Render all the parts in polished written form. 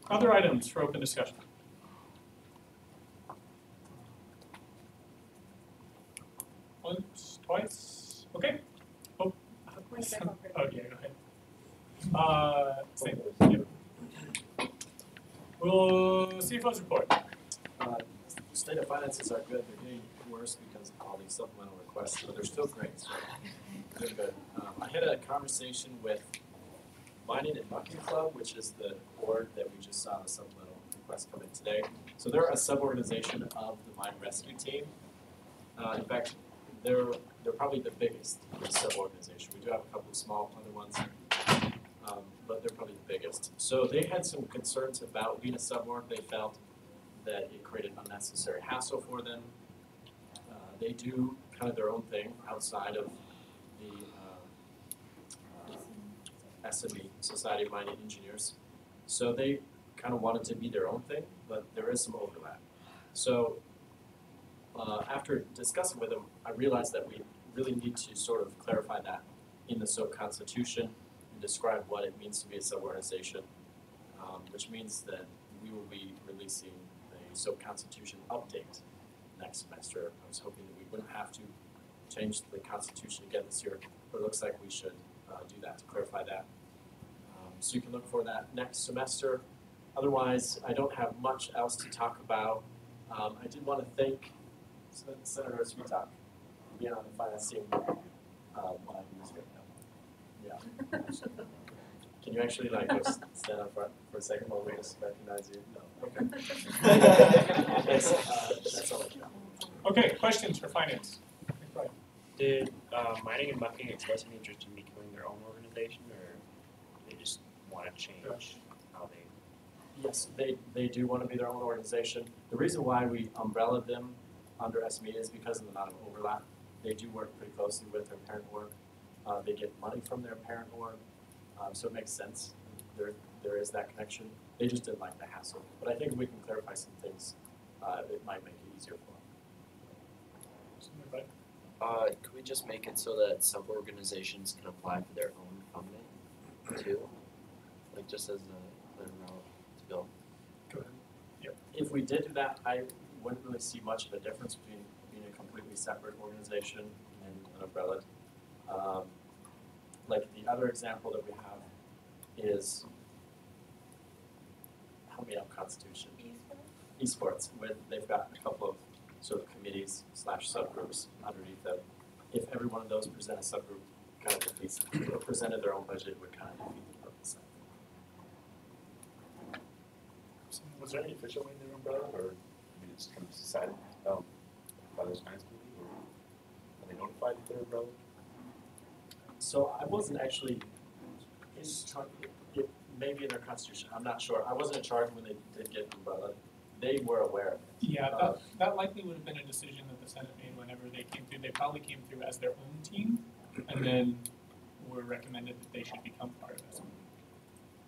Other items for open discussion? Once, twice, okay. Oh, oh yeah, go ahead. Same. Yep. We'll CFO's report. State of finances are good. They're getting worse because of all these supplemental requests, but they're still great. So they're good. I had a conversation with Mining and Mucking Club, which is the board that we just saw the supplemental request come in today. So they're a sub-organization of the mine rescue team. In fact, they're probably the biggest sub-organization. We do have a couple of small other ones, but they're probably the biggest. So they had some concerns about being a sub-org. They felt that it created unnecessary hassle for them. They do kind of their own thing outside of the SME, Society of Mining Engineers. So they kind of wanted to be their own thing, but there is some overlap. So after discussing with them, I realized that we really need to sort of clarify that in the SOAP Constitution and describe what it means to be a sub-organization, which means that we will be releasing a SOAP Constitution update next semester. I was hoping that we wouldn't have to change the Constitution again this year, but it looks like we should do that to clarify that. So you can look for that next semester. Otherwise, I don't have much else to talk about. I did want to thank Senator Sweetalk for being on the finance team while he was here. Yeah. Can you actually like go stand up front for a second while we just recognize you? No. Okay. That's all I got. Okay, questions for finance? Right. Did Mining and Mucking express any interest in becoming their own organization, or they just want to change how they? Yes, they do want to be their own organization. The reason why we umbrella them under SME is because of the amount of overlap. They do work pretty closely with their parent org. They get money from their parent org, so it makes sense. There is that connection. They just didn't like the hassle. But I think if we can clarify some things, it might make it easier for them. Could we just make it so that sub-organizations can apply for their own funding too? Like just as a route to go? Go ahead. Yep. If we did do that, I wouldn't really see much of a difference between being a completely separate organization and an umbrella. Like the other example that we have is, help me out, Constitution. Esports. They've got a couple of sort of committees / subgroups underneath them. If every one of those present a subgroup kind of defeats, or presented their own budget, would kind of defeat the purpose. Was there any official name their umbrella, or it's kind of decided by those kinds of people, or are they notified of their umbrella? So I wasn't actually maybe in their constitution. I'm not sure. I wasn't in charge when they did get umbrella. They were aware of it. Yeah, that likely would have been a decision that the Senate made whenever they came through. They probably came through as their own team, and then were recommended that they should become part of SME.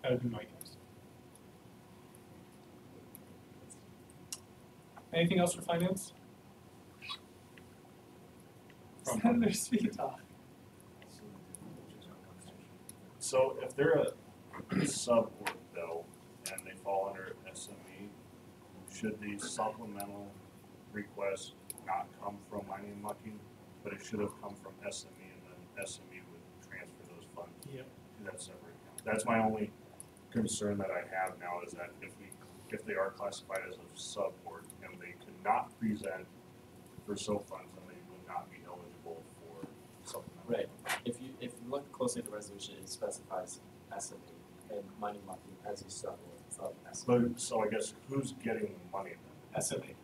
That would be my guess. Anything else for finance? Senator Sweetalk. So if they're a sub-org though, and they fall under SME, should these supplemental requests not come from Mining and Mucking, but it should have come from SME, and then SME would transfer those funds to that separate account? That's my only concern that I have now, is that if they are classified as a sub-org and they could not present for SOAP funds, then they would not be eligible for supplemental. Right. If you look closely at the resolution, it specifies SME and Mining and Mucking as a sub-org of SME. But, so I guess who's getting the money then? SME.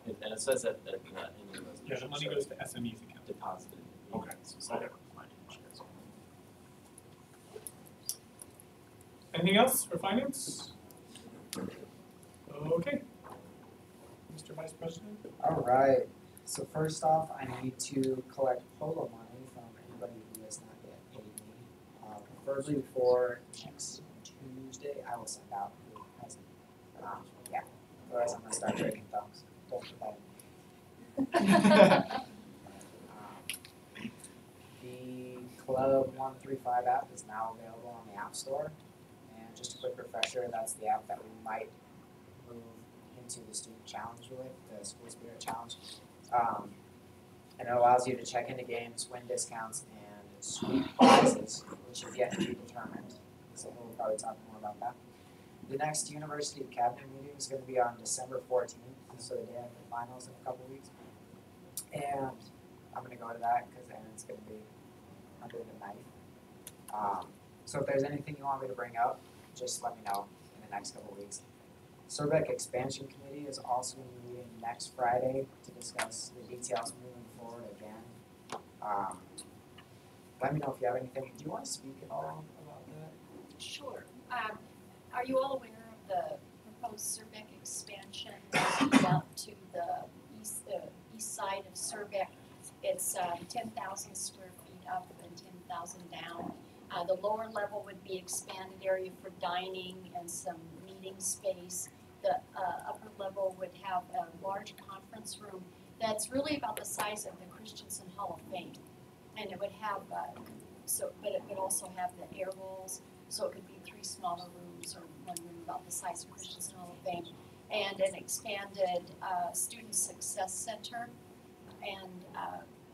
And it says that in the resolution. Yeah, the money goes to SME's account. Deposited in Okay. Society of Mining Engineers. Anything else for finance? Okay. Mr. Vice President? All right. So first off, I need to collect polo money from anybody who has not yet paid me. Preferably before next Tuesday, I will send out the present. Yeah. Otherwise, I'm gonna start breaking thumbs. Don't put that in. The Club 135 app is now available on the App Store. And just a quick refresher, that's the app that we might move into the student challenge with, the school spirit challenge. And it allows you to check into games, win discounts, and sweep prizes, which is yet to be determined. So we'll probably talk more about that. The next university cabinet meeting is going to be on December 14th, so the day after finals in a couple weeks. And I'm going to go to that because then it's going to be under the knife. So if there's anything you want me to bring up, just let me know in the next couple weeks. Surbeck Expansion Committee is also going to be meeting next Friday to discuss the details moving forward again. Let me know if you have anything. Do you want to speak at all about that? Sure. Are you all aware of the proposed Surbeck expansion up to the east side of Surbeck? It's 10,000 square feet up and 10,000 down. The lower level would be expanded area for dining and some meeting space. The upper level would have a large conference room that's really about the size of the Christensen Hall of Fame. And it would have, but it would also have the air rolls, so it could be 3 smaller rooms or 1 room about the size of Christensen Hall of Fame, and an expanded student success center. And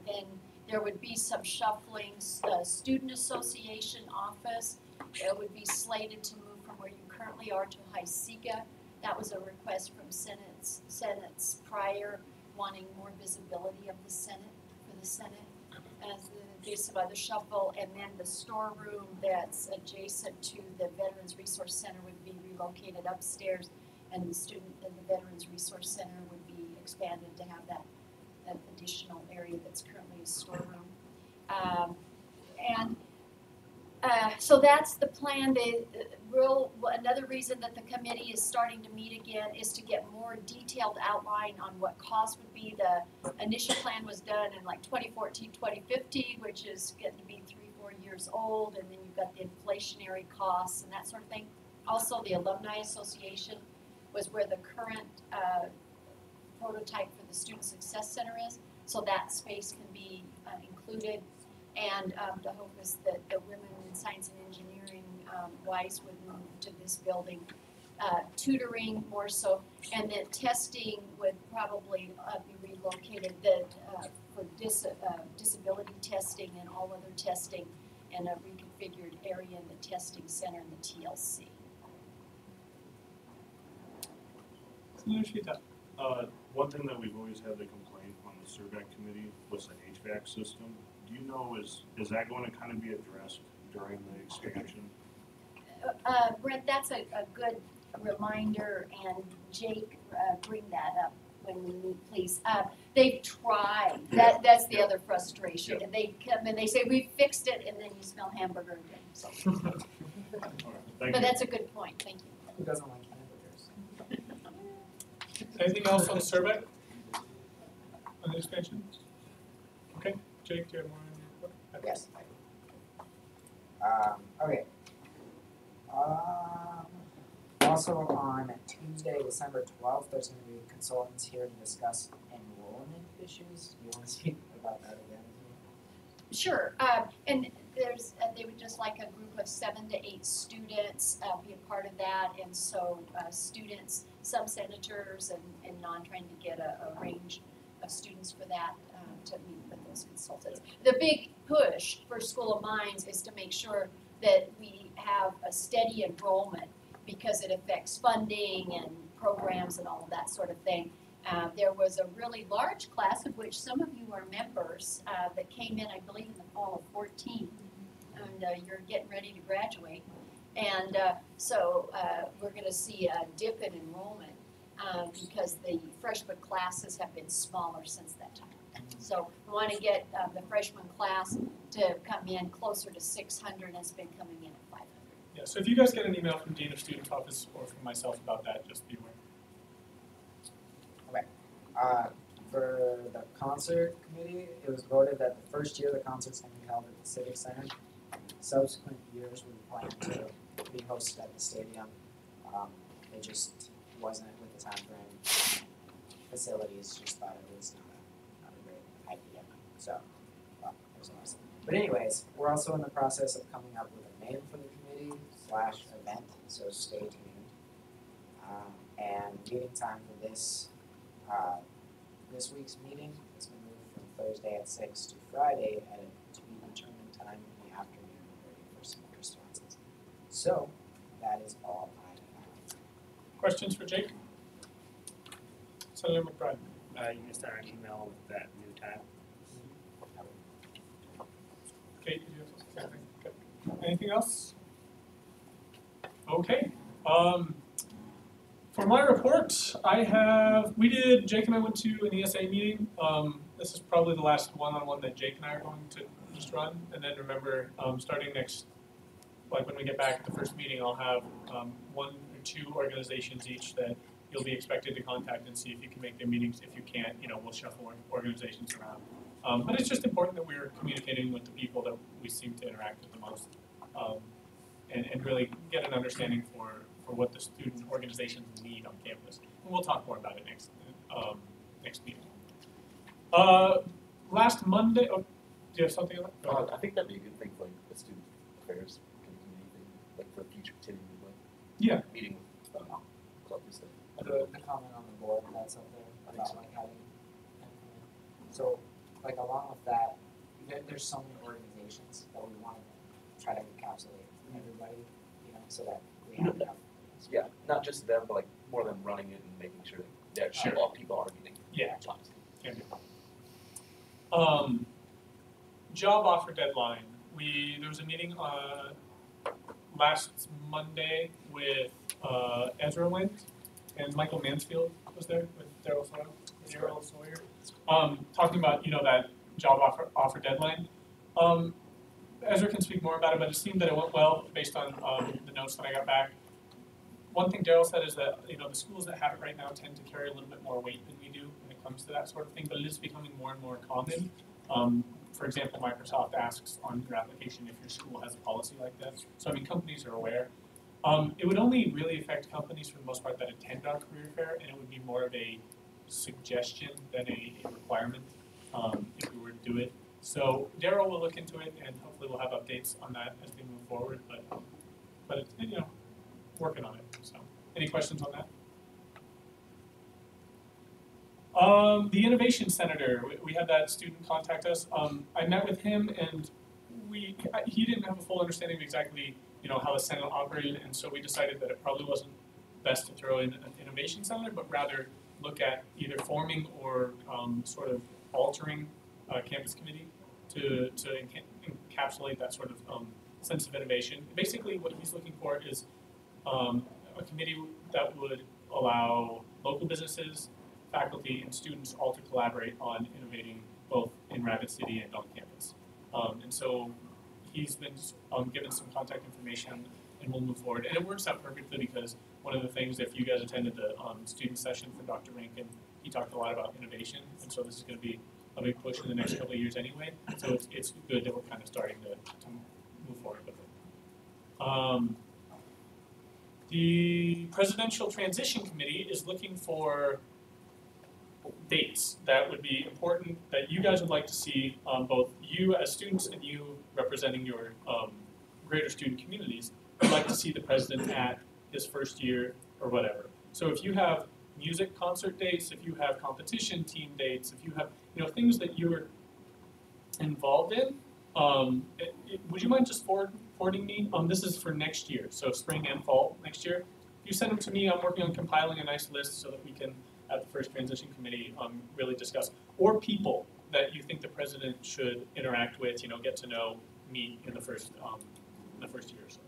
then there would be some shuffling. Student association office, it would be slated to move from where you currently are to Heisega. That was a request from Senate's prior, wanting more visibility of the Senate, for the Senate. As there's some other shuffle, and then the storeroom that's adjacent to the Veterans Resource Center would be relocated upstairs, and the Veterans Resource Center would be expanded to have that additional area that's currently a storeroom. So that's the plan. Another reason that the committee is starting to meet again is to get more detailed outline on what cost would be. The initial plan was done in like 2014, 2015, which is getting to be 3-4 years old, and then you've got the inflationary costs and that sort of thing. Also, the Alumni Association was where the current prototype for the Student Success Center is, so that space can be included. And the hope is that the women in science and engineering wise would move to this building. Tutoring more so, and then testing would probably be relocated for disability testing and all other testing, and a reconfigured area in the testing center in the TLC. One thing that we've always had the complaint on the Surbeck committee was the HVAC system. Do you know, is that going to kind of be addressed during the expansion? Brent, that's a good reminder, and Jake, bring that up when we meet, please. They've tried. That's the other frustration. Yep. They come and they say, we fixed it, and then you smell hamburger again. So. Thank But you. that's a good point. Thank you. Who doesn't like hamburgers? Anything else on Surbeck? On the expansion? Okay, Jake, do you have more on your book? Yes. Okay. Also on Tuesday, December 12th, there's going to be consultants here to discuss enrollment issues. Do you want to speak about that again? Sure. And they would just like a group of 7 to 8 students be a part of that, and so students, some senators and non, trying to get a range of students for that to meet with those consultants. The big push for School of Mines is to make sure that we have a steady enrollment because it affects funding and programs and all of that sort of thing. There was a really large class of which some of you are members that came in, I believe, in the fall of 14, and you're getting ready to graduate. And so we're going to see a dip in enrollment because the freshman classes have been smaller since that time. So we want to get the freshman class to come in closer to 600, and it's been coming in at 500. Yeah, so if you guys get an email from Dean of Student Office or from myself about that, just be aware. For the concert committee, it was voted that the first year the concert's going to be held at the Civic Center. Subsequent years, we plan to be hosted at the stadium. It just wasn't with the time frame. Facilities just thought it was not a great idea. So, there's a lesson. But anyways, we're also in the process of coming up with a name for the committee /event. so stay tuned. And meeting time for this week's meeting has been moved from Thursday at 6 to Friday at a to be determined time in the afternoon, waiting for some responses. So that is all I have. Questions for Jake? Senator McBride. You missed our email with that new time. Kate, did you have something? Okay. Anything else? Okay. For my report, Jake and I went to an ESA meeting. This is probably the last one-on-one that Jake and I are going to just run. And then remember, starting next, like when we get back at the first meeting, I'll have 1 or 2 organizations each that you'll be expected to contact and see if you can make their meetings. If you can't, we'll shuffle organizations around. But it's just important that we're communicating with the people that we seem to interact with the most, and really get an understanding for what the student organizations need on campus. And we'll talk more about it next meeting. Last Monday, do you have something on that? I think that'd be a good thing for like the student affairs committee thing, like for future continuing like Yeah. meeting club and stuff. The comment on the board that's up there about like having, so like along with that, there's so many organizations that we want to try to encapsulate everybody, so that we have enough. Yeah, not just them, but like more than running it and making sure that Sure. all people are meeting. Yeah. Times. Can do. Job offer deadline. There was a meeting last Monday with Ezra went, and Michael Mansfield was there with Daryl Sawyer. Talking about that job offer deadline. Ezra can speak more about it, but it seemed that it went well based on the notes that I got back. One thing Daryl said is that the schools that have it right now tend to carry a little bit more weight than we do when it comes to that sort of thing, but it is becoming more and more common. For example, Microsoft asks on your application if your school has a policy like this. So companies are aware. It would only really affect companies for the most part that attend our career fair, and it would be more of a suggestion than a requirement if we were to do it. So Daryl will look into it, and hopefully we'll have updates on that as we move forward. But it's, working on it. So, any questions on that? The Innovation Senator, we had that student contact us. I met with him, and he didn't have a full understanding of exactly how the Senate operated, and so we decided that it probably wasn't best to throw in an Innovation Senator, but rather look at either forming or sort of altering a campus committee to encapsulate that sort of sense of innovation. Basically, what he's looking for is a committee that would allow local businesses, faculty, and students all to collaborate on innovating both in Rapid City and on campus. And so he's been given some contact information, and we'll move forward. And it works out perfectly because one of the things, if you guys attended the student session for Dr. Rankin, he talked a lot about innovation, and so this is going to be a big push in the next couple of years anyway. So it's good that we're kind of starting to move forward with it. The Presidential Transition Committee is looking for dates that would be important that you guys would like to see, both you as students and you representing your greater student communities would like to see the president at his first year or whatever. So if you have music concert dates, if you have competition team dates, if you have things that you're involved in, would you mind just forwarding me? This is for next year, so spring and fall next year. If you send them to me, I'm working on compiling a nice list so that we can, at the first transition committee, really discuss, or people that you think the president should interact with, get to know, meet in the first year or so.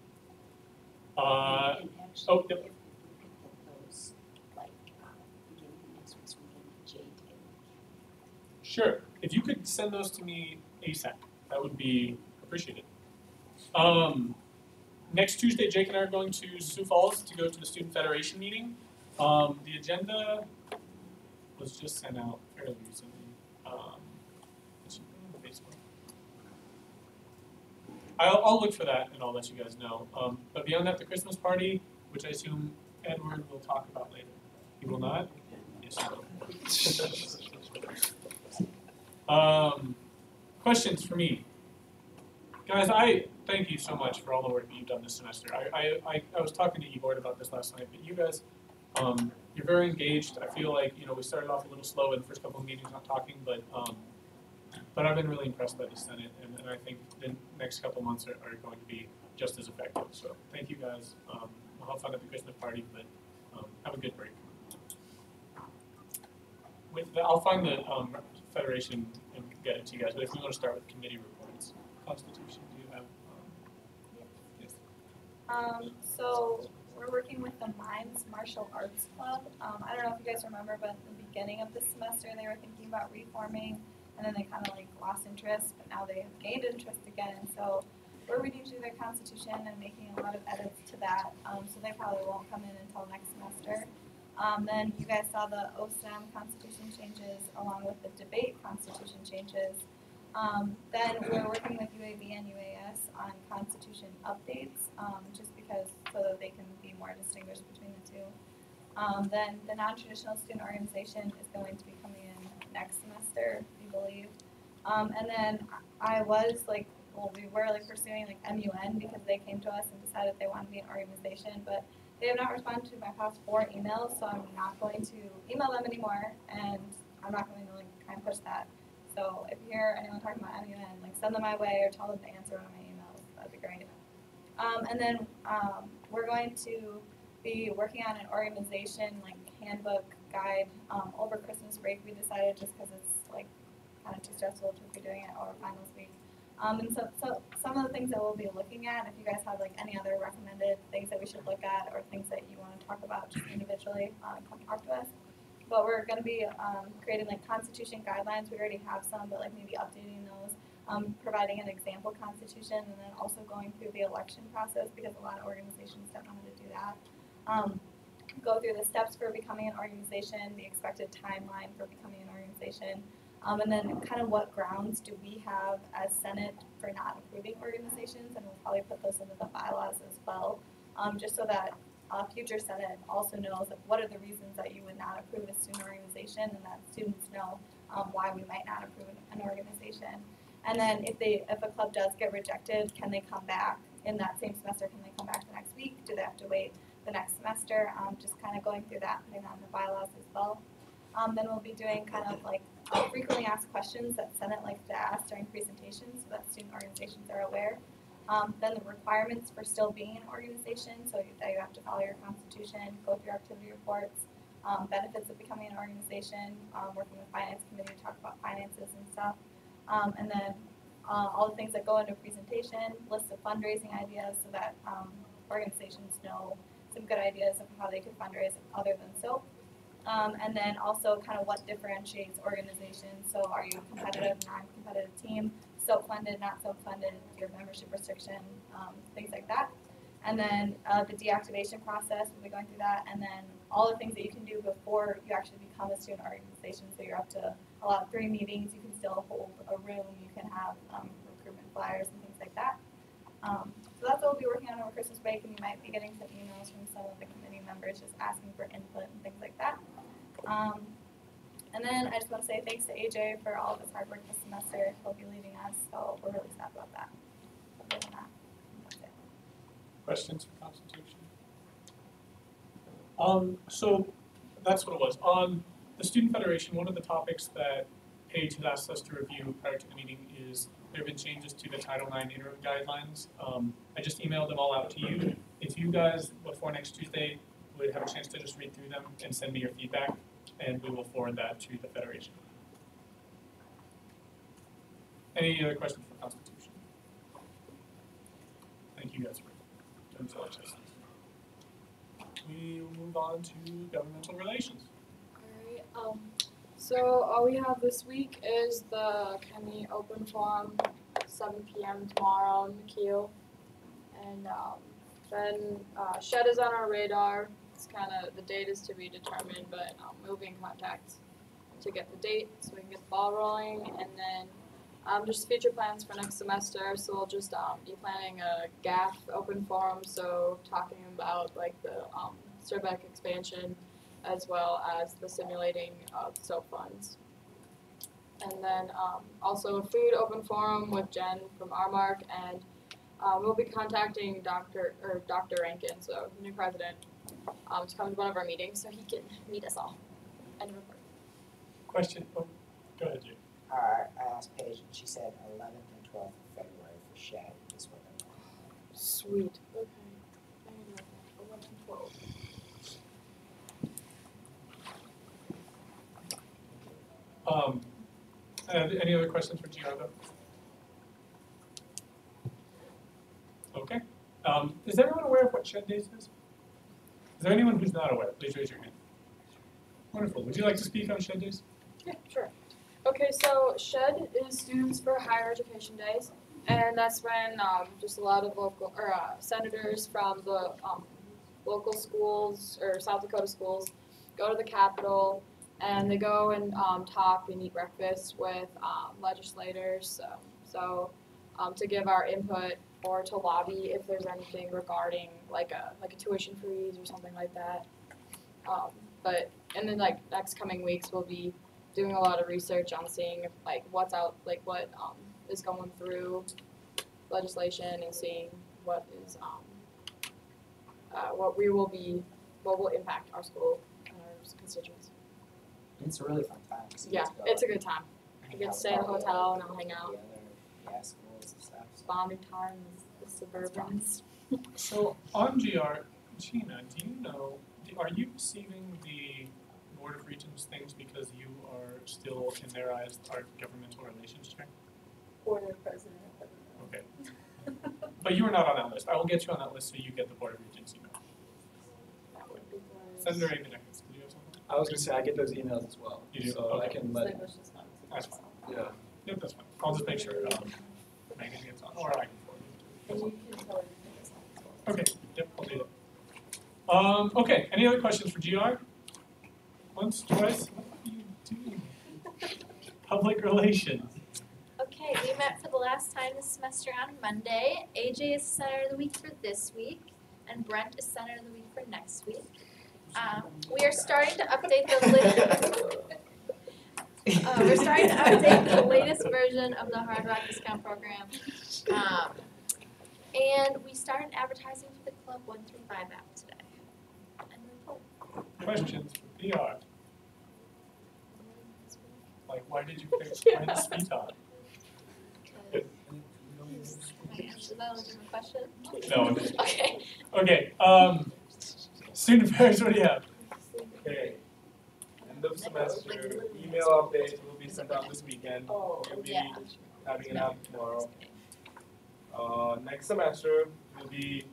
And actually, oh, yep. if we could get those, like, beginning of next week's weekend, Jake and Sure. If you could send those to me ASAP, that would be appreciated. Next Tuesday, Jake and I are going to Sioux Falls to go to the Student Federation meeting. The agenda was just sent out fairly recently. It should be on Facebook. I'll look for that and I'll let you guys know. But beyond that, the Christmas party, which I assume Edward will talk about later. He will not? Yes, he will. Questions for me? Guys, I thank you so much for all the work that you've done this semester. I was talking to Ebord about this last night, but you guys, you're very engaged. I feel like, we started off a little slow in the first couple of meetings not talking, but I've been really impressed by the Senate, and I think the next couple months are going to be just as effective. So thank you guys. We'll have fun at the Christmas party, but have a good break. I'll find the Federation and get it to you guys, but if we want to start with committee reports, Constitution, do you have? Yes. So we're working with the Mines Martial Arts Club. I don't know if you guys remember, but at the beginning of this semester, they were thinking about reforming, and then they kind of like lost interest, but now they have gained interest again. So we're reading through their constitution and making a lot of edits to that. So they probably won't come in until next semester. Then you guys saw the OSAM constitution changes along with the debate constitution changes. Then we're working with UAB and UAS on constitution updates, just because so that they can be more distinguished between the two. Then the non-traditional student organization is going to be coming in next semester, we believe. And then we were pursuing MUN because they came to us and decided they wanted to be an organization, but they have not responded to my past 4 emails, so I'm not going to email them anymore, and I'm not going to try and push that. So if you hear anyone talking about MUN, send them my way or tell them to answer one of my emails. That'd be great. And then we're going to be working on an organization handbook guide over Christmas break. We decided just because it's kind of too stressful to be doing it over finals week. And so some of the things that we'll be looking at, if you guys have any other recommended things that we should look at or things that you want to talk about just individually, come talk to us. But we're going to be creating constitution guidelines. We already have some, but maybe updating those, providing an example constitution, and then also going through the election process because a lot of organizations don't know how to do that. Go through the steps for becoming an organization, the expected timeline for becoming an organization. And then kind of what grounds do we have as Senate for not approving organizations, and we'll probably put those into the bylaws as well, just so that future Senate also knows what are the reasons that you would not approve a student organization, and that students know why we might not approve an organization. And then if a club does get rejected, can they come back in that same semester? Can they come back the next week? Do they have to wait the next semester? Just kind of going through that, putting that in the bylaws as well. Then we'll be doing kind of frequently asked questions that Senate likes to ask during presentations so that student organizations are aware. Then the requirements for still being an organization, so that you have to follow your constitution, go through activity reports, benefits of becoming an organization, working with finance committee to talk about finances and stuff. And then all the things that go into a presentation, list of fundraising ideas so that organizations know some good ideas of how they could fundraise other than SOAP. And then also kind of what differentiates organizations. So are you a competitive, non-competitive team, SOAP-funded, not SOAP-funded, your membership restriction, things like that. And then the deactivation process, we'll be going through that. And then all the things that you can do before you actually become a student organization. So you're up to allowed 3 meetings, you can still hold a room, you can have recruitment flyers and things like that. So that's what we'll be working on over Christmas break, and you might be getting some emails from some of the committee members just asking for input and things like that. And then I just want to say thanks to AJ for all of his hard work this semester. He'll be leaving us, so we're really sad about that. Other than that, that's it. Questions for Constitution? So that's what it was. On the Student Federation, one of the topics that Paige had asked us to review prior to the meeting is there have been changes to the Title IX interim guidelines. I just emailed them all out to you. If you guys, before next Tuesday, would have a chance to just read through them and send me your feedback, and we will forward that to the Federation. Any other questions for Constitution? Thank you guys for doing so much. We will move on to governmental relations. Alright, so all we have this week is the County Open Forum, 7 p.m. tomorrow in McKeel. And then SHED is on our radar. It's kind of, the date is to be determined, but we'll be in contact to get the date so we can get the ball rolling. And then just future plans for next semester. So we'll just be planning a GAF open forum, so talking about the SRBEC expansion as well as the simulating of SOAP funds. and then also a food open forum with Jen from RMARC, and we'll be contacting Dr. Rankin, so new president, to come to one of our meetings so he can meet us all and report. Question, oh, go ahead, Jake. I asked Paige, and she said 11th and 12th of February for Shed is what they're going. Sweet. Okay. 11, 12. Any other questions for Giardo? Okay. Is everyone aware of what Shed Days is? Is there anyone who's not aware? Please raise your hand. Wonderful. Would you like to speak on Shed Days? Yeah, sure. Okay, so SHED is Students for Higher Education Days, and that's when just a lot of local senators from the local schools or South Dakota schools go to the Capitol, and they go and talk and eat breakfast with legislators. So to give our input or to lobby if there's anything regarding like a tuition freeze or something like that. But in the next coming weeks, we'll be doing a lot of research on seeing what's out, what is going through legislation, and seeing what is what will impact our school and our constituents. It's a really fun time. 'Cause you Yeah, get to go it's a and good time. I hang get out to stay in a with all the hotel other- and I'll hang out. The other schools and stuff. So. Bonding time with the suburbans. So on GR, Gina, do you know, are you receiving the Board of Regents things because you are still, in their eyes, our governmental relations chair? Or their president. Okay. But you are not on that list. I will get you on that list so you get the Board of Regents email. That would be nice. Senator Aveneckis, did you have something? I was gonna say, I get those emails as well. You do? So I Okay. can let, That's fine. yeah. Yep, that's fine. I'll just make sure Megan gets on, or I can forward it. And you can tell her to take us on as well. Okay, yep, I'll do that. Okay, any other questions for GR? Once, twice, what are you doing? Public relations. Okay, we met for the last time this semester on Monday. AJ is Center of the Week for this week, and Brent is Center of the Week for next week. We are starting to update the we're starting to update the latest version of the Hard Rock discount program. And we started advertising for the Club 135 app today. And Questions for PR? Like, why did you pick Brent's VTOP? Can I answer that on a different question? No. Okay. Okay, student affairs, what do you have? Okay. End of semester, email updates will be sent out this weekend. Oh, We'll be yeah. having it out tomorrow. Next semester, we'll be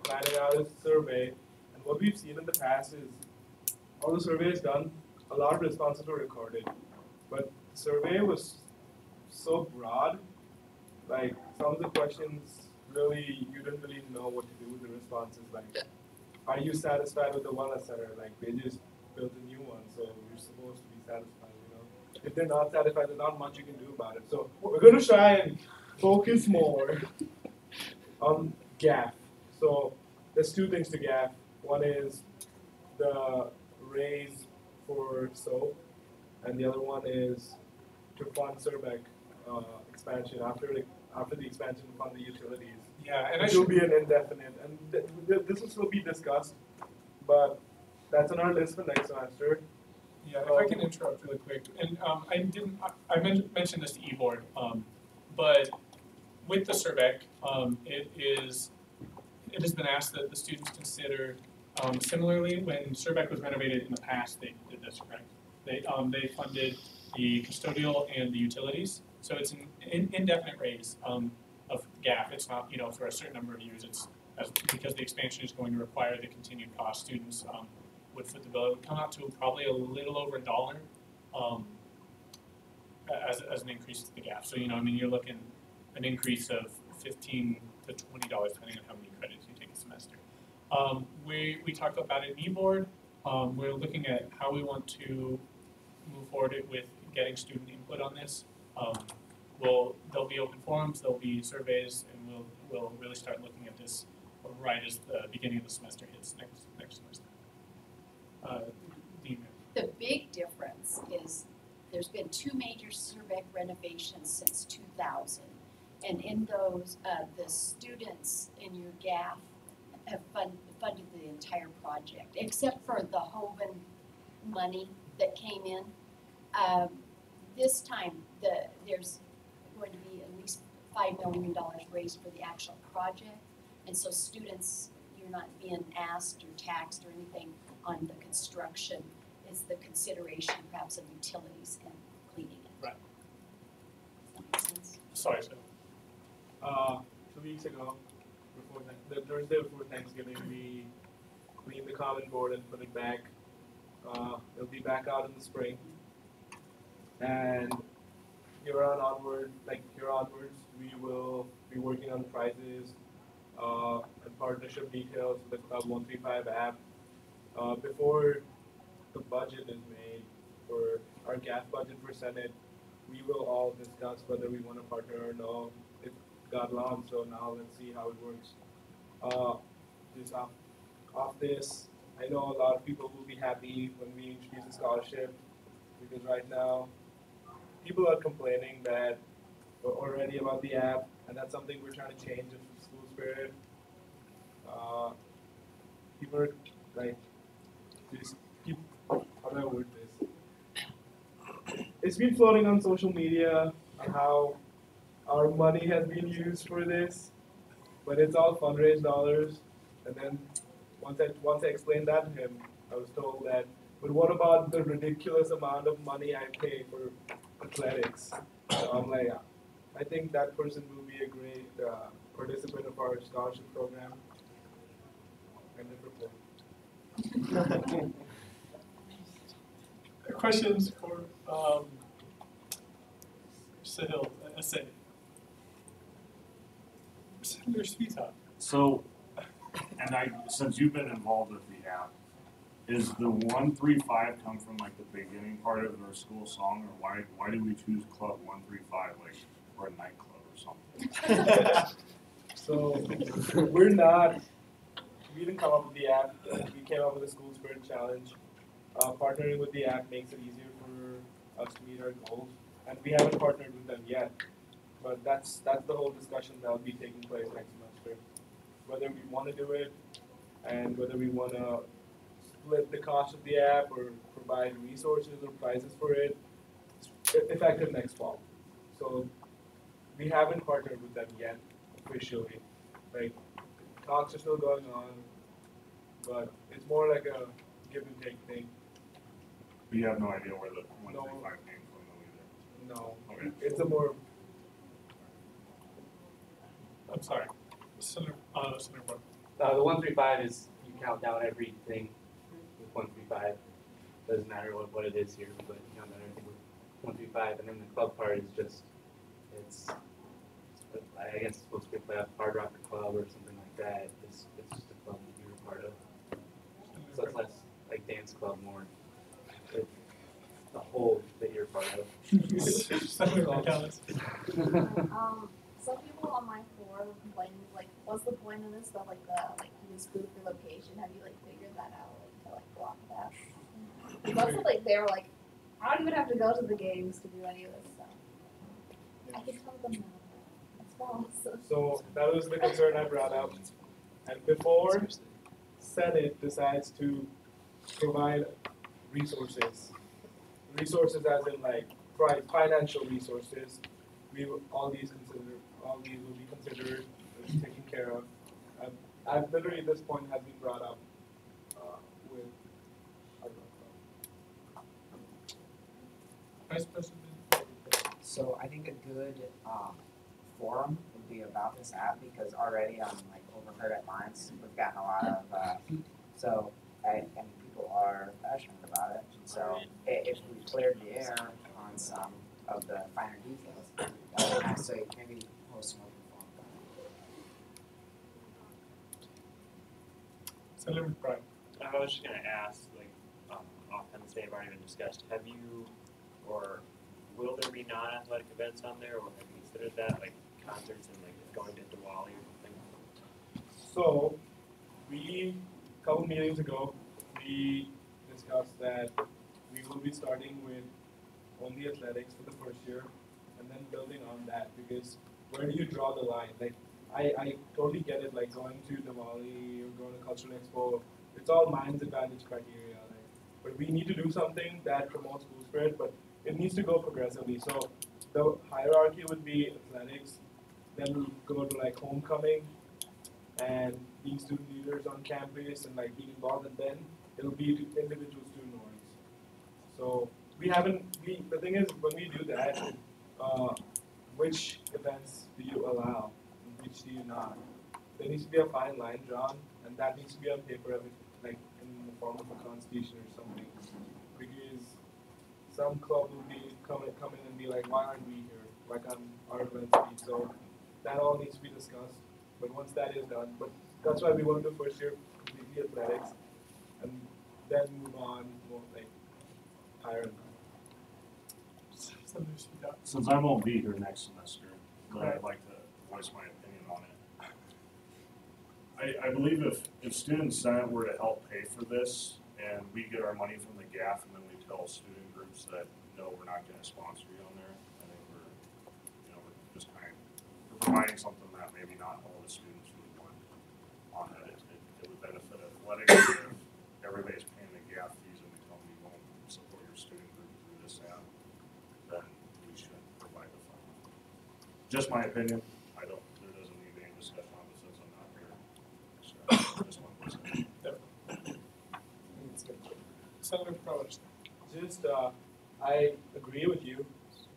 planning out a survey. And what we've seen in the past is all the surveys done, a lot of responses were recorded. But the survey was so broad, like some of the questions really, you didn't really know what to do with the responses. Like, are you satisfied with the wellness center? Like, they just built a new one, so you're supposed to be satisfied, you know? If they're not satisfied, there's not much you can do about it. So we're going to try and focus more on GAF. So there's two things to GAF. One is the raise for SOAP, and the other one is to fund CERBEC expansion. After the expansion, fund the utilities. Yeah, and It will be an indefinite, and this will still be discussed, but that's on our list for next semester. Yeah, if I can interrupt really quick, and I mentioned this to E-Board, but with the CERBEC, it has been asked that the students consider, similarly, when CERBEC was renovated in the past, they did this, correct? They funded the custodial and the utilities, so it's an indefinite raise of GAF. It's not, for a certain number of years. It's because the expansion is going to require the continued cost. Students would foot the bill. It would come out to probably a little over $1 as an increase to the GAF. So you're looking an increase of $15 to $20 depending on how many credits you take a semester. We talked about it in E-Board. We're looking at how we want to move forward with getting student input on this. There'll be open forums, there'll be surveys, and we'll really start looking at this right as the beginning of the semester hits next semester. Dean. The big difference is there's been two major renovations since 2000. And in those, the students in your GAF have funded the entire project, except for the Hoban money that came in. This time, there's going to be at least $5 million raised for the actual project. And so students, you're not being asked or taxed or anything on the construction. It's the consideration perhaps of utilities and cleaning it. Right. Does that make sense? Sorry, sir. 2 weeks ago, the Thursday before Thanksgiving, we cleaned the common board and put it back. It'll be back out in the spring. And here onwards, we will be working on prizes and partnership details with the Club 135 app. Before the budget is made for our GAF budget for Senate, we will all discuss whether we want to partner or no. It got long, so now let's see how it works. Just off this, I know a lot of people will be happy when we introduce a scholarship, because right now people are complaining that already about the app, and that's something we're trying to change in school spirit. People are like, how do I word this? It's been floating on social media on how our money has been used for this, but it's all fundraised dollars. And then once I explained that to him, I was told that, but what about the ridiculous amount of money I pay for athletics? So I'm like, I think that person will be a great participant of our scholarship program. Questions for Sahil, essay. Senator Svita. So, since you've been involved with the app, is the 135 come from like the beginning part of our school song, or why did we choose Club 135, like we're a nightclub or something? So we didn't come up with the app. We came up with the School Spirit Challenge. Partnering with the app makes it easier for us to meet our goals, and we haven't partnered with them yet. But that's the whole discussion that will be taking place next semester. Whether we want to do it, and whether we want to split the cost of the app or provide resources or prizes for it, effective next fall. So we haven't partnered with them yet officially. Like, talks are still going on, but it's more like a give and take thing. But you have no idea where the 135 came from, though, either? No. Okay. It's a more. I'm sorry. Senator Brooke. The 135 is, you count down everything with 135. Doesn't matter what it is here, but you count down everything with 135. And then the club part is just, I guess it's supposed to be like a Hard Rocker Club or something like that. It's just a club that you're a part of. So it's less like dance club, more like the whole that you're a part of. Some people on my floor were complaining, like, what's the point of this stuff, like you spoof your location? Have you, like, figured that out, like, to, like, block that? It's also, like, they were like, I don't even have to go to the games to do any of this stuff. I can tell them that. That's false. So that was the concern I brought up. And before Senate decides to provide resources as in like financial resources, all these will be considered taken care of. I've literally at this point has been brought up with Vice President. So I think a good forum would be about this app, because already on like Overheard at Lines, we've gotten a lot of heat. So and people are passionate about it. So if we cleared the air on some of the finer details, that would be nice. So maybe host an open forum. Senator Prime. I was just gonna ask, like, off on the same already been discussed. Have you, or will there be non-athletic events on there, or have you considered that, like concerts and like going to Diwali or something? So, a couple meetings ago, we discussed that we will be starting with only athletics for the first year, and then building on that, because where do you draw the line? Like, I totally get it, like going to Diwali or going to Cultural Expo, it's all minds advantage criteria. Like, but we need to do something that promotes school spirit, but it needs to go progressively. So the hierarchy would be athletics, then we'll go to like homecoming and being student leaders on campus and like being involved, and then it'll be to individual student awards. So the thing is, when we do that, which events do you allow and which do you not? There needs to be a fine line drawn, and that needs to be on paper, like in the form of a constitution or something. Because some club will be come in and be like, why aren't we here? Why can't our events be? So that all needs to be discussed. But once that is done, but that's why we want to do first year completely athletics, and then move on more like higher and Something should be done. Since I won't be here next semester, but I'd like to voice my opinion on it. I believe if Student Senate were to help pay for this, and we get our money from the GAF, and then we tell student groups that, no, we're not gonna sponsor you on there, I think we're just kind of providing something that maybe not all the students would want on it. It would benefit athletics if everybody's paying the GAF fees and we tell them you won't support your student group through this app, then we should provide the fund. Just my opinion. There doesn't need any discussion on this since I'm not here. So, just one person. Senator Provost. Just, I agree with you,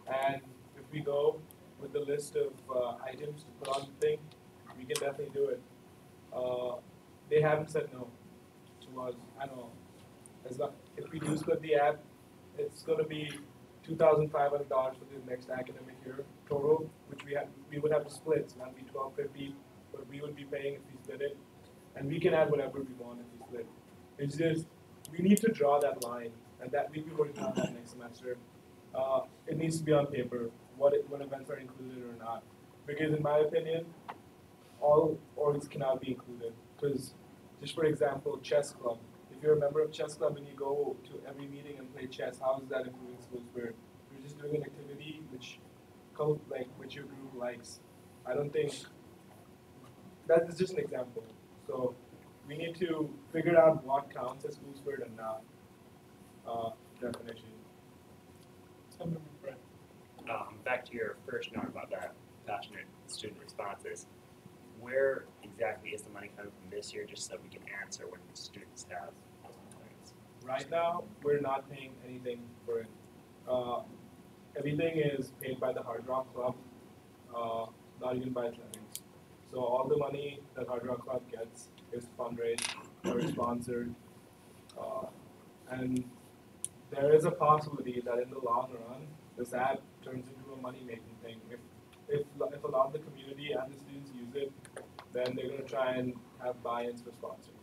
and if we go with the list of items to put on the thing, we can definitely do it. They haven't said no to us at all. If we do split the app, it's going to be $2,500 for the next academic year total, which we would have to split. So that'd be $1,250, but we would be paying if we split it, and we can add whatever we want if we split. It's just we need to draw that line, and that we'll be working on that next semester. It needs to be on paper what events are included or not, because in my opinion, all orgs cannot be included. Because, just for example, chess club. If you're a member of chess club and you go to every meeting and play chess, how is that improving school spirit? You're just doing an activity which your group likes. I don't think that is just an example. So we need to figure out what counts as school spirit and not. Definition. Back to your first note about that passionate student responses. Where exactly is the money coming from this year, just so we can answer when students have those complaints? Right now, we're not paying anything for it. Everything is paid by the Hard Rock Club, not even by athletics. So all the money that Hard Rock Club gets is fundraised or sponsored, and there is a possibility that in the long run, this app turns into a money-making thing. If a lot of the community and the students use it, then they're going to try and have buy-ins for sponsors.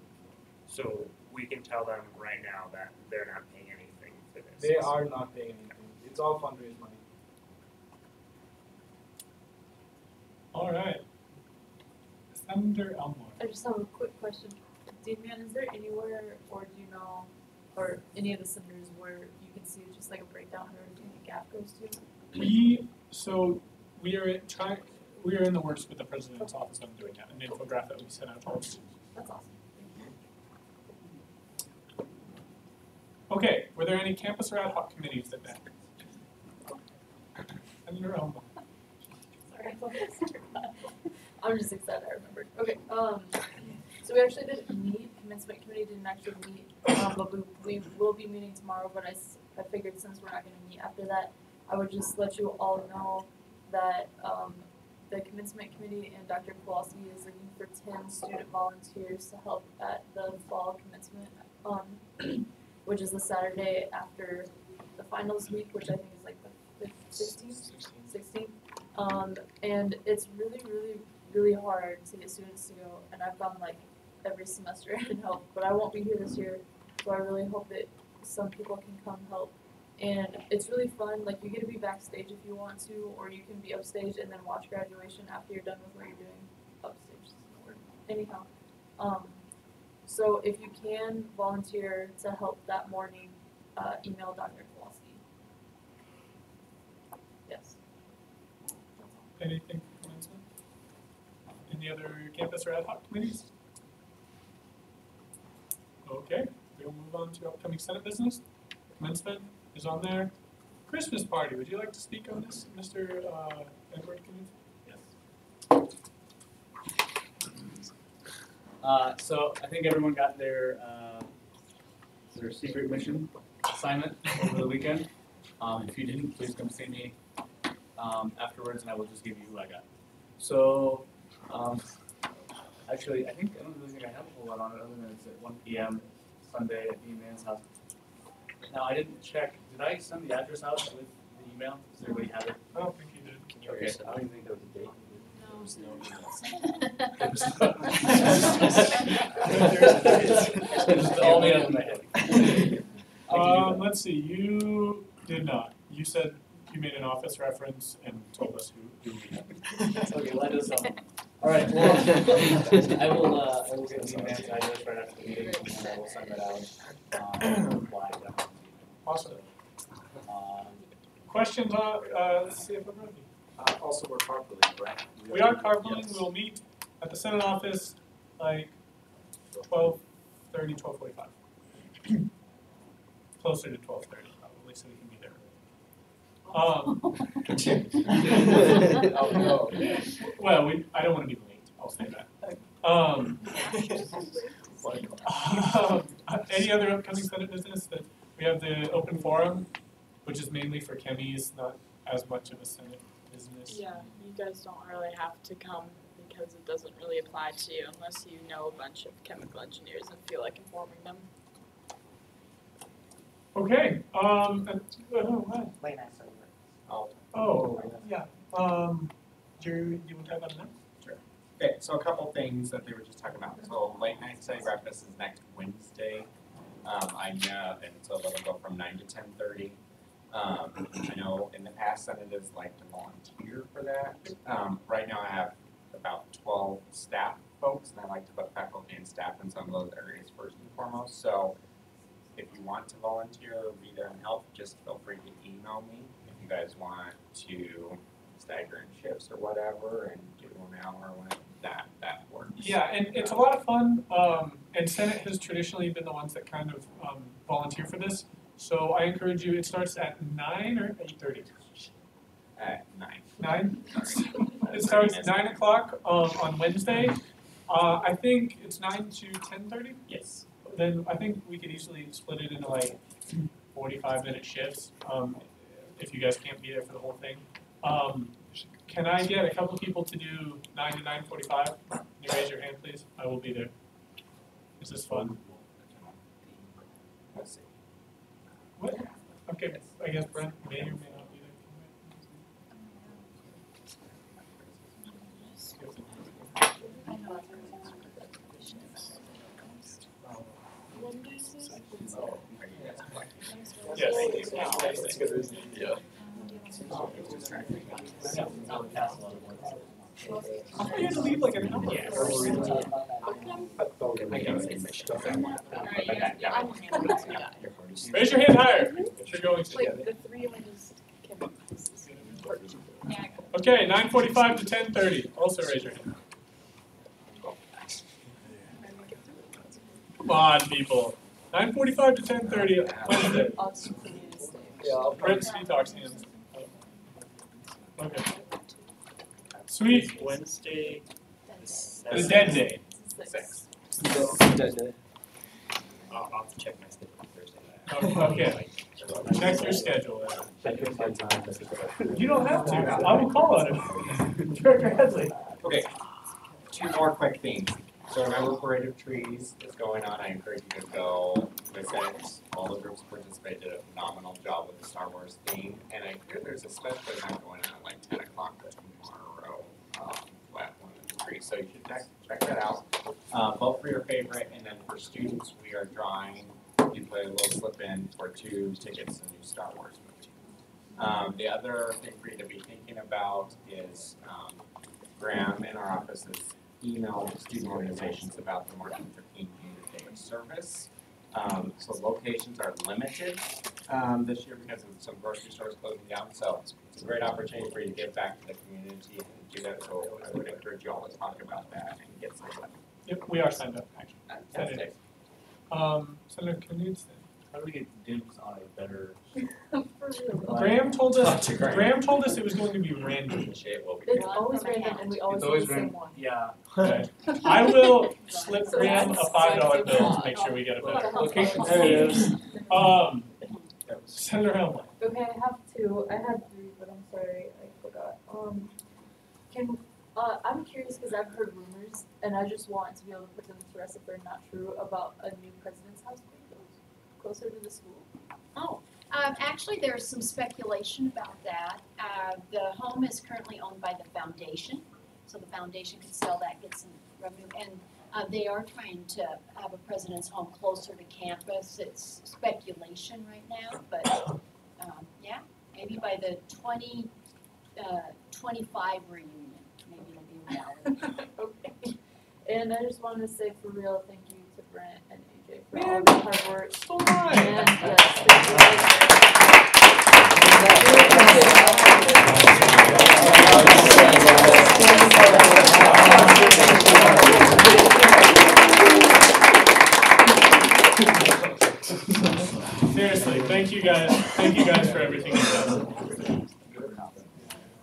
So we can tell them right now that they're not paying anything for this. They are not paying anything. It's all fundraised money. All right. Senator Elmore. I just have a quick question. Damian, is there anywhere, or do you know, or any of the senators where you can see just like a breakdown of everything the GAP goes to? We are in the works with the president's office on doing that, an infographic that we sent out to all students. That's awesome. Okay, were there any campus or ad hoc committees that met? Senator Elmore. Sorry, I'm just excited I remembered. Okay, so we actually didn't meet, commencement committee didn't actually meet, but we will be meeting tomorrow, but I figured since we're not gonna meet after that, I would just let you all know that, the commencement committee and Dr. Kowalski is looking for 10 student volunteers to help at the fall commencement, which is the Saturday after the finals week, which I think is like the 16th. And it's really hard to get students to go, and I've gone like every semester and help, but I won't be here this year, so I really hope that some people can come help. And it's really fun, like you get to be backstage if you want to, or you can be upstage and then watch graduation after you're done with what you're doing. Upstage, anyhow. So if you can volunteer to help that morning, email Dr. Kowalski. Yes. Anything for commencement? Any other campus or ad hoc committees? Okay, we'll move on to upcoming Senate business. Commencement is on there. Christmas party, would you like to speak on this, Mr. Edward Knuth? So I think everyone got their secret mission assignment over the weekend. If you didn't, please come see me afterwards, and I will just give you who I got. So actually, I don't really think I have a whole lot on it other than it's at 1 p.m. Sunday at Dean Man's house. Now I didn't check. Did I send the address out with the email? Does everybody have it? I don't think you did. Can you Okay. resend I don't even think there was a date. It's all made up in my head. Let's see, you did not. You said you made an office reference and told us who we had. Okay, let us know. All right, well, I will get the man's address right after the meeting, and I will send that out. Live. Awesome. Questions on, let's see if I'm ready. Also, we're carpooling, right? We are carpooling, Yes. we will meet at the Senate office like 12:30, 12:45. Closer to 12:30 probably, so we can be there. Oh, no. Well, I don't want to be late, I'll say that. Any other upcoming Senate business? That we have the open forum, which is mainly for chemies, not as much of a Senate business. Yeah, you guys don't really have to come because it doesn't really apply to you unless you know a bunch of chemical engineers and feel like informing them. Okay, hi. Late night server. Oh, yeah, Jerry, you want to talk about it now? Okay, so a couple things that they were just talking about. So late night study breakfast is next Wednesday. I know, and so that'll go from 9 to 10:30. I know in the past senators like to volunteer for that. Right now I have about 12 staff folks, and I like to put faculty and staff in some of those areas first and foremost. So if you want to volunteer or be there and help, just feel free to email me if you guys want to stagger in shifts or whatever and do 1 hour when that works. Yeah, and it's a lot of fun, and Senate has traditionally been the ones that kind of volunteer for this. So I encourage you, it starts at 9 or 8:30? At 9. 9? Sorry. It starts 9 o'clock on Wednesday. I think it's 9 to 10:30? Yes. Then I think we could easily split it into like 45-minute shifts, if you guys can't be there for the whole thing. Can I get a couple people to do 9 to 9:45? Can you raise your hand, please? I will be there. This is fun. Let's see. What? Okay, I guess Brent may or may not be there. Yes. Yeah. I thought you had to leave like an hour. Raise your hand higher if you're going to. Like the three of them just came. Okay, 9:45 to 10:30. Also raise your hand. Come on, people. 9:45 to 10:30 Wednesday. Brent Sweet Talks hands. Okay. Sweet. Wednesday. The dead day. 6. I'll have to check my schedule on Thursday. Okay. Check your schedule. You don't have to. I will call on it. Director Headley. Okay, 2 more quick things. So remember Parade of Trees is going on. I encourage you to go visit. All the groups participated, did a phenomenal job with the Star Wars theme. And I hear there's a special event going on at like 10 o'clock tomorrow at one of the trees. So you should check that out. Vote for your favorite. And then for students, we are drawing, you play a little slip in for 2 tickets to the new Star Wars movie. The other thing for you to be thinking about is Graham in our office has emailed student organizations about the March 15th Unit Day of Service. So locations are limited. this year because of some grocery stores closing down. So it's a great opportunity for you to give back to the community and do that. So I would encourage you all to talk about that and get signed up. Yep, we are signed up, actually. Fantastic. Senator Knudsen. How do we get dibs on a better? Graham told us. To Graham. Graham told us it was going to be random. It will be. It's always random and we always It's do always the same random. one. Yeah. Okay. I will slip Graham a $5 bill to make sure we get a better location. There it is. Senator Helmut. Okay, I have two. I had three, but I'm sorry, I forgot. I'm curious because I've heard rumors, and I just want to be able to put them to rest if they're not true, about a new president's house being built closer to the school. Oh, actually, there's some speculation about that. The home is currently owned by the foundation, so the foundation could sell that, get some revenue, and they are trying to have a president's home closer to campus. It's speculation right now, but yeah, maybe by the 2025 reunion, maybe it'll be reality. Okay. And I just wanted to say for real, thank you to Brent and AJ for all the hard work. So nice. And yes, Seriously, thank you guys. Thank you guys for everything you've done.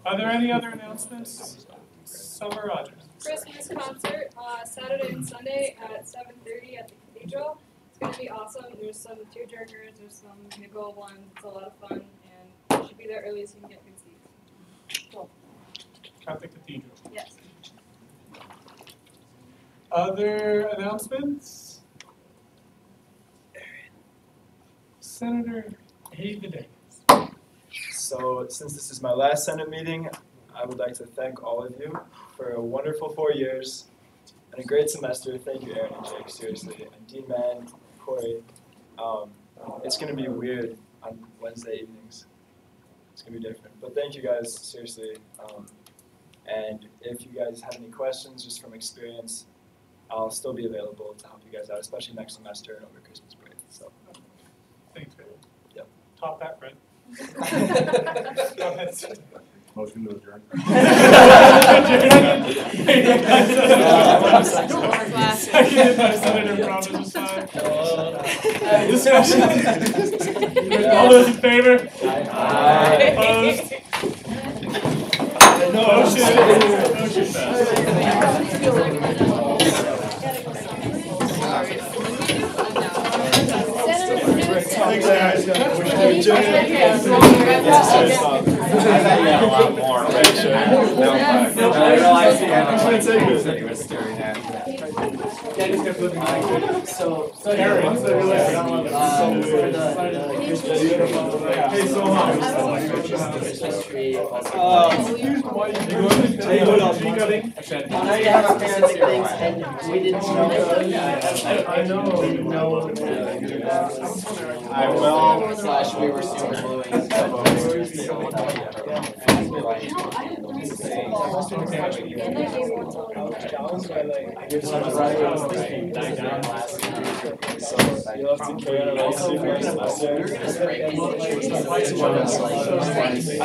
Are there any other announcements? Summer Rogers. Christmas concert, Saturday and Sunday at 7:30 at the Cathedral. It's gonna be awesome. There's some tearjerkers, there's some nickel ones. It's a lot of fun, and you should be there early so you can get good seats. Cool. At the Cathedral. Yes. Other announcements? Senator Haveday. So since this is my last Senate meeting, I would like to thank all of you for a wonderful 4 years and a great semester. Thank you, Aaron and Jake, seriously. And Dean Man, Corey. It's going to be weird on Wednesday evenings. It's going to be different. But thank you guys, seriously. And if you guys have any questions just from experience, I'll still be available to help you guys out, especially next semester and over Christmas break. So. Thanks, Brad. Yep. Top that, Brent. Go ahead. Motion to adjourn. Seconded by Senator Provincial. Discussion. All those in favor? Aye. Opposed? Motion Thanks, guys. I thought you had a lot more, right? No, I realized he was staring at me. So, Aaron, for the Hey, so much. Christmas tree. I I have specific things and we didn't know. We didn't know. I will. Slash we were super blowing. I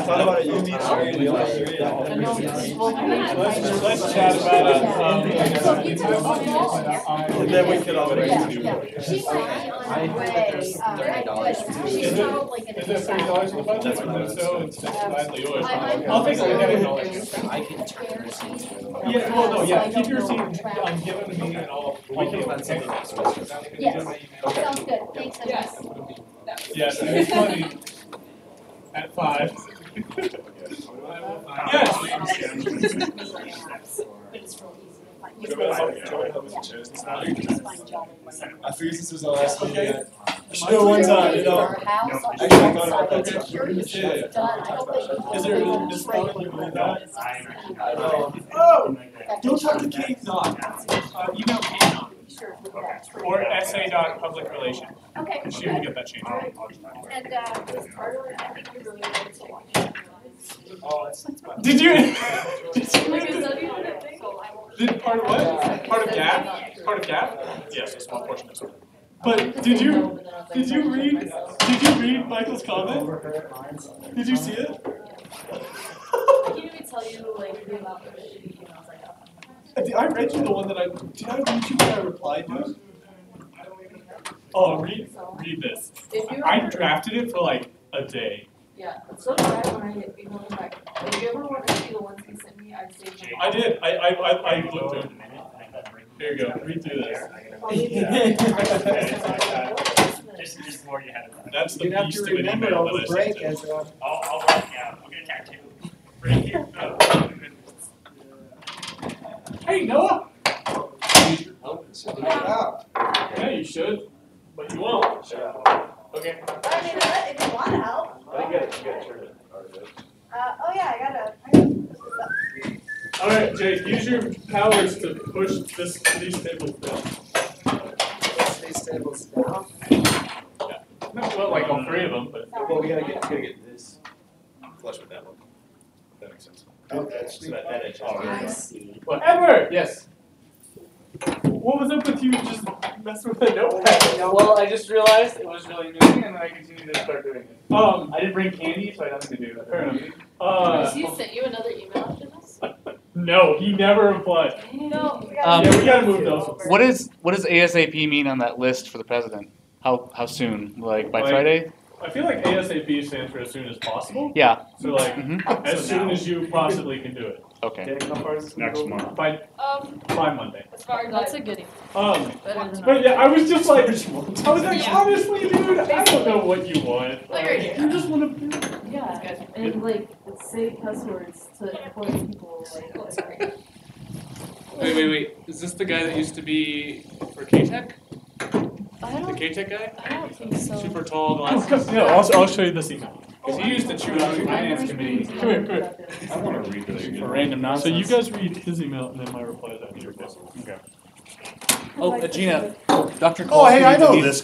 thought about it, you need Let's chat about it. And then we can all. She might be on her way, but she's probably gonna Is there $30 in the budget? If so, it's gladly yours. I'll take a look at it and I'll let you know. I can turn receipts. Yeah, well, no, yeah, keep your receipt, give it to me and I'll keep it. Yes, sounds good, thanks. Yes. Yes, it's funny. At 5. Yes. I figured since this was the last meeting, I should do it one time, you know. Actually, I thought about that too. Is there this probably really bad? Oh, don't talk to Kate Knott. Email Kate Knott. Or SA.publicrelation. Okay. She will get that changed. And, was part of it, I think you really wanted to. Did you? Did part of what? Part of GAP? Part of GAP? Yes, a small portion of it. But did you read Michael's comment? Did you see it? Can you maybe tell you like the amount of shitty emails I got? I read you the one that did I read you what I replied to? Oh, read this. I drafted it for like a day. Yeah, so did I when I emailed him back. If you ever want to see the ones he sent me, I'd save them. I did. I looked through. Here you go. Read through this. Just more you had. That's the You have beast to of an remember email over that I break sent you. as I'll yeah, I'll get a tattoo. Right here. Hey, Noah. Wow. Yeah, you should, but you won't. Okay. I mean, if you wanna help. You gotta turn it. Oh yeah, I gotta put this up. All right, Jake. Use your powers to push these tables down. Push these tables down. Well, like all three of them, but. Well, we gotta get this flush with that one. That makes sense. Okay. So that edge. I see. Whatever. Yes. What was up with you just messing with the notepad? Well, I just realized it was really amusing, and then I continued to start doing it. I didn't bring candy, so I had nothing to do. Fair enough. Has he sent you another email after this? No, he never replied. No. Yeah, we gotta move those. What does ASAP mean on that list for the president? How soon? Like by Friday? I feel like ASAP stands for as soon as possible. Yeah. So like as soon as you possibly can do it. Okay. Next month. By Monday. As far as that's a goodie. Better than But yeah, I was just like, honestly, dude, I don't know what you want. Like, you just want to. Yeah, and like say cuss words to important people. Like, Wait. Is this the guy that used to be for K-Tech? I The don't. K-Tech guy? I don't think so. Super tall glasses? Yeah, I'll show you this email. Because he used to chew out the finance committee. Come here. I want to read this For random nonsense. So you guys read his email and then my reply is after your face. Okay. Oh, Gina, Dr. Oh, hey, I know needs- this